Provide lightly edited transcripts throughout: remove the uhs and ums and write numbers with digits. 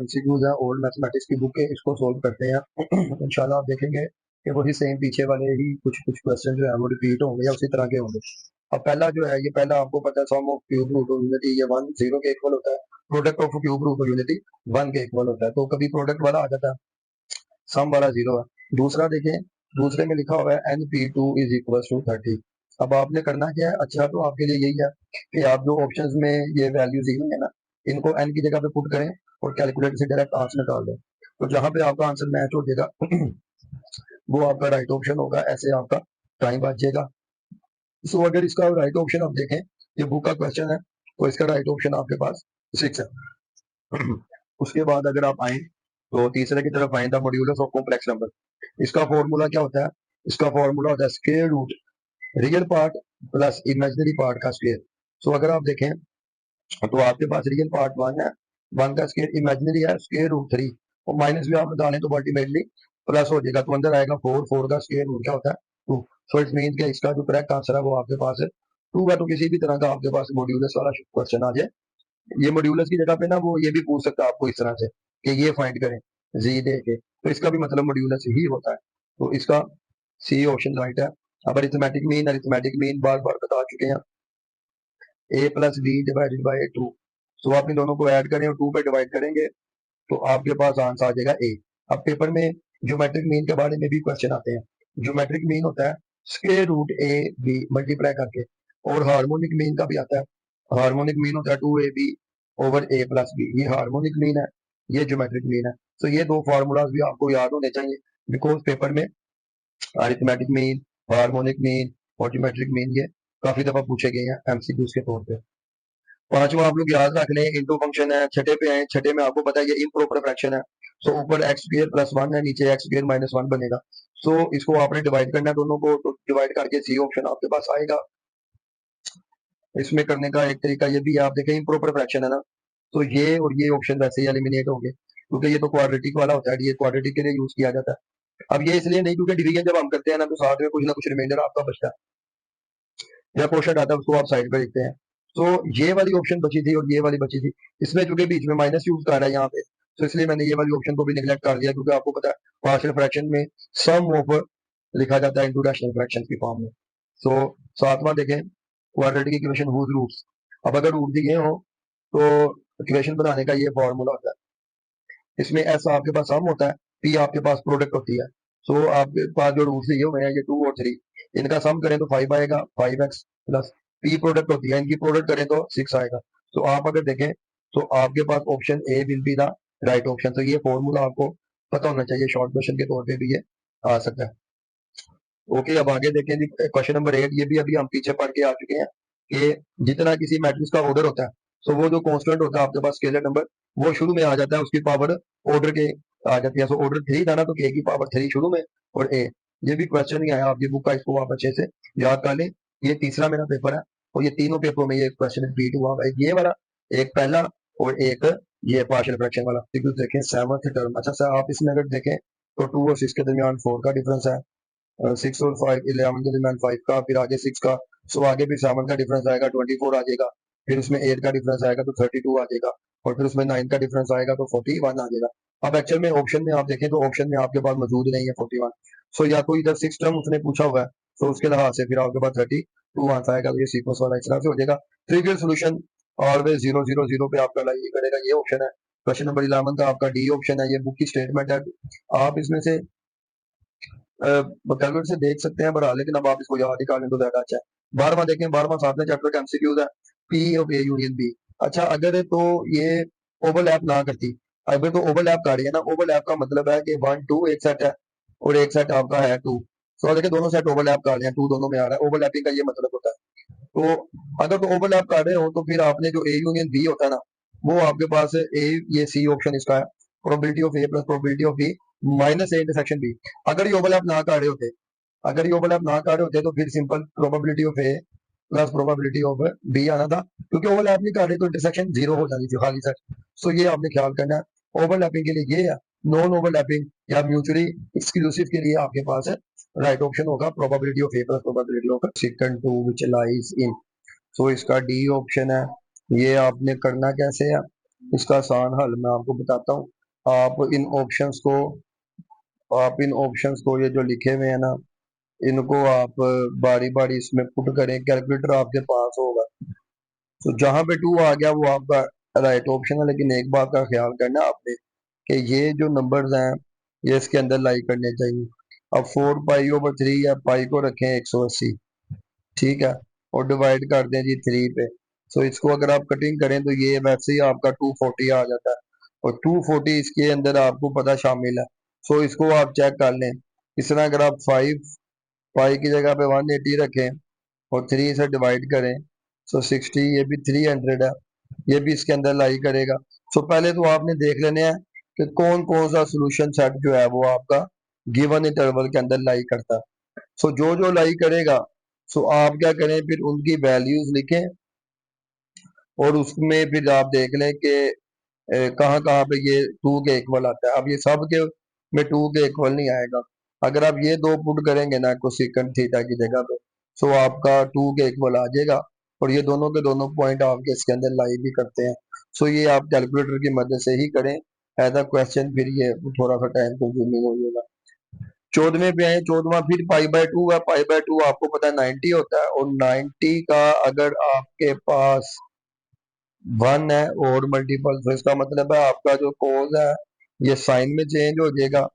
MCQs है old mathematics की book है, इसको सोल्व करते हैं। इंशाल्लाह आप देखेंगे कि वही सेम पीछे वाले ही कुछ कुछ क्वेश्चन जो है वो रिपीट होंगे या उसी तरह के होंगे। अब पहला जो है ये पहला आपको पता है sum of cube root of unity ये 1 0 के इक्वल होता है, product of cube root of unity 1 के इक्वल होता है, तो कभी प्रोडक्ट वाला आ जाता है, सम वाला 0 है। दूसरा देखें, दूसरे में लिखा हुआ है NP2 इज इक्वल टू 30। अब आपने करना क्या है, अच्छा तो आपके लिए यही है कि आप जो ऑप्शंस में ये वैल्यूज दी हुई है ना, इनको n की जगह पे पुट करें और कैलकुलेटर से डायरेक्ट आंसर निकाल दें, तो जहां पे आपका आंसर मैच हो जाएगा वो आपका राइट ऑप्शन होगा, ऐसे आपका टाइम बच जाएगा। सो अगर इसका राइट ऑप्शन आप देखें, ये बुक का क्वेश्चन है, तो इसका राइट ऑप्शन आपके पास 6 है। उसके बाद अगर आप आए तो तीसरे की तरफ आए the modulus of complex number, इसका फॉर्मूला क्या होता है, इसका फॉर्मूला होता है square root real part plus imaginary part का स्क्वायर। सो अगर आप देखें तो आपके पास रियल पार्ट 1 है, 1 का स्क्वायर इमेजिनरी है स्क्वायर रूट 3, और माइनस भी आप डालें तो अल्टीमेटली प्लस हो जाएगा, तो अंदर आएगा 4, 4 का स्क्वायर रूट क्या होता है 2। सो इट मीन कि इसका जो करेक्ट आंसर है वो आपके पास है 2 है। तो किसी भी तरह का आपके पास मॉड्यूलस वाला क्वेश्चन आ जाए, ये मॉड्यूलस की जगह पे ना वो ये भी पूछ सकता है आपको इस तरह से कि ये फाइंड करें जी दे के, तो इसका भी मतलब मॉड्यूलस ही होता है, तो इसका सी ऑप्शन राइट है। अब अरिथमेटिक मीन बार बार बता चुके हैं, ए प्लस बी डिवाइडेड बाई 2। सो आप इन दोनों को ऐड करें और 2 पे डिवाइड करेंगे तो आपके पास आंसर आ जाएगा ए। अब पेपर में ज्योमेट्रिक मीन के बारे में भी क्वेश्चन आते हैं। ज्योमेट्रिक मीन होता है square root A B multiply करके, और हार्मोनिक मीन का भी आता है, हार्मोनिक मीन होता है 2ab ओवर ए प्लस बी, ये हार्मोनिक मीन है, ये ज्योमेट्रिक मीन है। तो ये दो फार्मूलाज भी आपको याद होने चाहिए, बिकॉज पेपर में अरिथमेटिक मीन, हार्मोनिक मीन और ज्योमेट्रिक मीन ये काफी दफा पूछे गए हैं एमसीक्यूज के तौर पे। पांचवा आप लोग याद रख लें इंटू फंक्शन है। छठे पे आए, छठे में आपको पता है ये इम्प्रॉपर फ्रैक्शन है, सो ऊपर एक्स स्क्र प्लस 1 है, नीचे एक्स स्क्र माइनस 1 बनेगा। सो इसको आपने डिवाइड करना है दोनों को, तो डिवाइड करके सी ऑप्शन आपके पास आएगा। इसमें करने का एक तरीका ये भी है, आप देखें इम्प्रॉपर फ्रैक्शन है ना, तो ये और ये ऑप्शन वैसे ही एलिमिनेट हो गए, क्योंकि ये तो क्वाड्रेटिक वाला होता है, ये क्वाड्रेटिक के लिए यूज किया जाता है। अब ये इसलिए नहीं क्योंकि डिवीजन जब हम करते हैं ना तो साथ में कुछ ना कुछ रिमाइंडर आपका बचता है या क्वेश्चन आता है, उसको आप साइड पे लिखते हैं। तो ये वाली ऑप्शन बची थी और ये वाली बची थी, इसमें चूंकि बीच में माइनस यूज कर रहा है यहाँ पे, तो इसलिए मैंने ये वाली ऑप्शन को भी निगलेक्ट कर दिया, क्योंकि आपको पता है पार्शियल फ्रैक्शन में सम ऑफ लिखा जाता है इनटू रैशनल फ्रैक्शन की फॉर्म में। सो सातवां देखें क्वाड्रेटिक इक्वेशन हुज रूट्स। अब अगर रूट दिए हो तो इक्वेशन बनाने का ये फॉर्मूला होता है, इसमें एस आपके पास सम होता है, पी आपके पास प्रोडक्ट होती है। सो आपके पास जो रूट्स दिए हुए हैं ये 2 और 3, इनका सम करें तो 5 आएगा, 5x प्लस पी प्रोडक्ट होती है, इनकी प्रोडक्ट करें तो 6 आएगा। तो आप अगर देखें तो आपके पास option A will be the right option. तो ये फॉर्मूला आपको पता होना चाहिए, शॉर्ट क्वेश्चन के तौर पे भी ये आ सकता है। ओके, अब आगे देखें जी क्वेश्चन नंबर 8, ये भी अभी हम पीछे पढ़ के आ चुके हैं कि जितना किसी मैट्रिक्स का ऑर्डर होता है, तो वो जो कांस्टेंट होता है आपके पास स्केलर नंबर, वो शुरू में आ जाता है, उसकी पावर ऑर्डर के आ जाती है। सो ऑर्डर 3 था ना, तो के की पावर 3 शुरू में और ए। ये भी क्वेश्चन ही आया, आप ये बुक का इसको आप अच्छे से याद कर लें। ये तीसरा मेरा पेपर है और ये तीनों पेपरों में ये क्वेश्चन रिपीट हुआ है, ये वाला, एक पहला और एक ये पार्शियल फ्रैक्शन वाला। देखें सेवंथ टर्म, अच्छा सर आप इसमें अगर देखें तो 2 और 6 के दरमियान 4 का डिफरेंस है, 6 और 5 11 के दरमियान 5 का, फिर आगे 6 का, सो आगे फिर 7 का डिफरेंस आएगा 24 आ जाएगा, फिर उसमें 8 का डिफरेंस आएगा तो 32 आ जाएगा, और फिर उसमें 9 का डिफरेंस आएगा तो 41 आ जाएगा। अब एक्चुअल में ऑप्शन में आप देखें तो ऑप्शन में आपके पास मौजूद नहीं है 41, सो या तो इधर 6 टर्म उसने पूछा हुआ है, तो उसके लिहाज से फिर आपके पास 32 आंसर आएगा, तो ये सीक्वेंस वाला इस तरह से हो जाएगा। ट्रिवियल सोल्यूशन ऑलवेज 0 0 0 पे आपका लाइक करेगा, ये ऑप्शन है। क्वेश्चन नंबर 11 का आपका डी ऑप्शन है, ये बुक की स्टेटमेंट है, आप इसमें से कैलकुलेटर से देख सकते हैं बड़ा, लेकिन अब आप इसको याद ही कर लें तो ज्यादा अच्छा है। 12वां देखें, 12वां 7वें चैप्टर का एमसीक्यूज है, P of A union B. अच्छा अगर तो ये ओवरलैप ना करती, अगर तो ओवरलैप कर रही है ना, ओवरलैप का मतलब है कि 1 2 एक सेट है और एक सेट आपका है 2। तो देखिए दोनों सेट ओवरलैप कर रहे हैं, 2 दोनों में आ रहा है, ओवरलैपिंग का ये मतलब होता है। तो अगर तो ओवरलैप कर रहे हो तो फिर आपने जो ए यूनियन बी होता है ना, वो आपके पास ए, ये सी ऑप्शन इसका है, probability of A plus probability of B minus A intersection B. अगर ये ओवरलैप ना कर रहे होते, अगर ये ओवरलैप ना कर रहे होते तो फिर simple probability of A plus probability of B आना था, क्योंकि ओवरलैप नहीं कर रहे तो इंटरसेक्शन 0 हो जानी थी खाली सेट। सो ये आपने ख्याल करना है, ओवरलैपिंग के लिए ये है, नॉन ओवरलैपिंग या म्यूचुअली एक्सक्लूसिव के लिए आपके पास राइट ऑप्शन होगा probability of A plus probability of second two which lies in. So इसका डी ऑप्शन है। ये आपने करना कैसे है, इसका आसान हल मैं आपको बताता हूँ। आप इन ऑप्शंस को ये जो लिखे हुए हैं ना, इनको आप बारी बारी इसमें पुट करें। कैलकुलेटर आपके पास होगा, तो जहां पे 2 आ गया वो आपका राइट ऑप्शन है। लेकिन एक बात का ख्याल करना आपने कि ये जो नंबर्स हैं ये इसके अंदर लाई करने चाहिए। अब 4 पाई/3 है, पाई को रखें 180, ठीक है, और डिवाइड कर दें जी 3 पे। सो इसको अगर आप कटिंग करें तो ये वैसे ही आपका 240 आ जाता है, और 240 इसके अंदर आपको पता शामिल है। सो इसको आप चेक कर लें। इस तरह अगर आप 5 पाई की जगह पे 180 रखें और 3 से डिवाइड करें, सो 60, ये भी 300 है, ये भी इसके अंदर लाई करेगा। सो पहले तो आपने देख लेने हैं कि कौन कौन सा सोल्यूशन सेट जो है वो आपका गिवन इंटरवल के अंदर लाई करता है। सो जो जो लाई करेगा, सो आप क्या करें, फिर उनकी वैल्यूज लिखें और उसमें फिर आप देख लें कि कहाँ कहाँ पे ये 2 के इक्वल आता है। अब ये सब के में 2 के इक्वल नहीं आएगा। अगर आप ये दो पुट करेंगे ना कोसेकंड थीटा की जगह पे, सो आपका 2 के इक्वल आ जाएगा, और ये दोनों के दोनों पॉइंट आपके इसके अंदर लाई भी करते हैं। सो ये आप कैलकुलेटर की मदद से ही करें एज अ क्वेश्चन, फिर ये थोड़ा सा टाइम कंज्यूमिंग हो जाएगा। 14वें पे आए, 14वां फिर पाई/2 है। पाई/2 आपको पता है 90 होता है, और 90 का अगर आपके पास 1 है और मल्टीपल, तो इसका मतलब है आपका जो कोस है ये साइन में चेंज हो जाएगा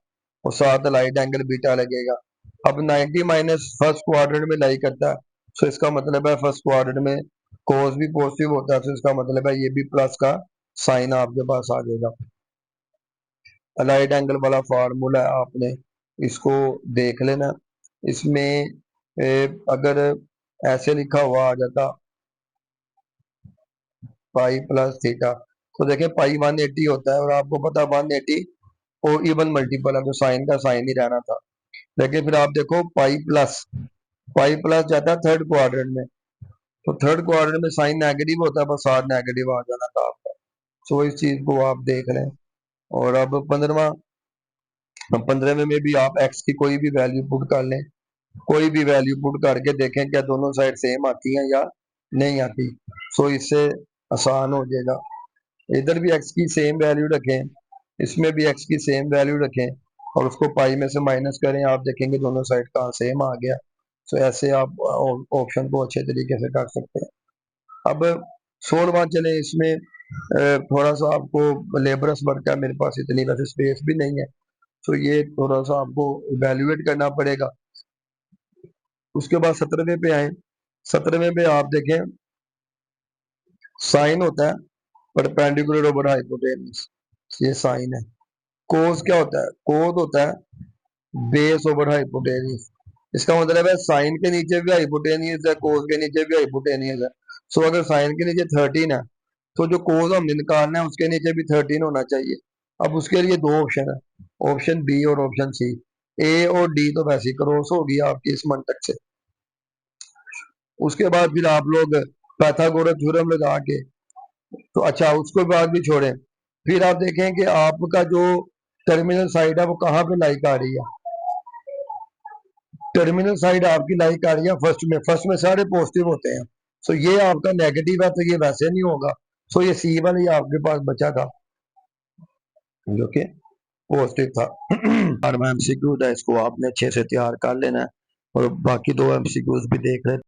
और साथ राइट एंगल बीटा लगेगा। अब 90 माइनस फर्स्ट क्वाड्रेंट में लाई करता है, सो इसका मतलब है फर्स्ट क्वाड्रेंट में कोस भी पॉजिटिव होता है, तो इसका मतलब है ये भी प्लस का साइन आपके पास आ जाएगा। राइट एंगल वाला फार्मूला है, आपने इसको देख लेना। इसमें अगर ऐसे लिखा हुआ आ जाता पाई प्लस थीटा, तो देखिए पाई 180 होता है, और आपको पता 180 और इवन मल्टीपल है, तो साइन का साइन ही रहना था। लेकिन फिर आप देखो पाई प्लस जाता है थर्ड क्वाड्रेंट में, तो थर्ड क्वाड्रेंट में साइन नेगेटिव होता है, बस साथ नेगेटिव आ जाना था आपका। सो इस चीज को आप देख लें। और अब 15वें में भी आप एक्स की कोई भी वैल्यू पुट कर लें, कोई भी वैल्यू पुट करके देखें क्या दोनों साइड सेम आती हैं या नहीं आती। सो इससे आसान हो जाएगा। इधर भी एक्स की सेम वैल्यू रखें, इसमें भी एक्स की सेम वैल्यू रखें, और उसको पाई में से माइनस करें, आप देखेंगे दोनों साइड का सेम आ गया। सो ऐसे आप ऑप्शन को अच्छे तरीके से कर सकते हैं। अब 16वां चले, इसमें थोड़ा सा आपको लेबरस वर्क है, मेरे पास इतनी वैसे स्पेस भी नहीं है, तो ये थोड़ा सा आपको इवेल्युएट करना पड़ेगा। उसके बाद 17वें पे आए। 17वें पे आप देखें साइन होता है परपेंडिकुलर ओवर हाइपोटेनस, ये साइन है। कोस क्या होता है, कोस होता है बेस ओवर हाइपोटेनियस। इसका मतलब है साइन के नीचे भी हाइपोटेनियस है, कोस के नीचे भी हाइपोटेनियस है। सो अगर साइन के नीचे 13 है, तो जो कोस हमने निकालना है उसके नीचे भी 13 होना चाहिए। अब उसके लिए दो ऑप्शन है, ऑप्शन बी और ऑप्शन सी। ए और डी तो वैसे ही क्रॉस होगी आपकी इस मंतक से। उसके बाद फिर आप लोग पाइथागोरस थ्योरम लगा के, तो अच्छा उसको बाद भी छोड़ें। फिर आप देखें कि आपका जो टर्मिनल साइड है वो कहाँ पे लाइक आ रही है। टर्मिनल साइड आपकी लाइक आ रही है फर्स्ट में सारे पॉजिटिव होते हैं। सो ये आपका नेगेटिव है, तो ये वैसे नहीं होगा। सो ये सी वाला ही आपके पास बचा था जो कि पॉजिटिव था। और एमसीक्यू था, इसको आपने अच्छे से तैयार कर लेना है, और बाकी दो एमसीक्यूज भी देख रहे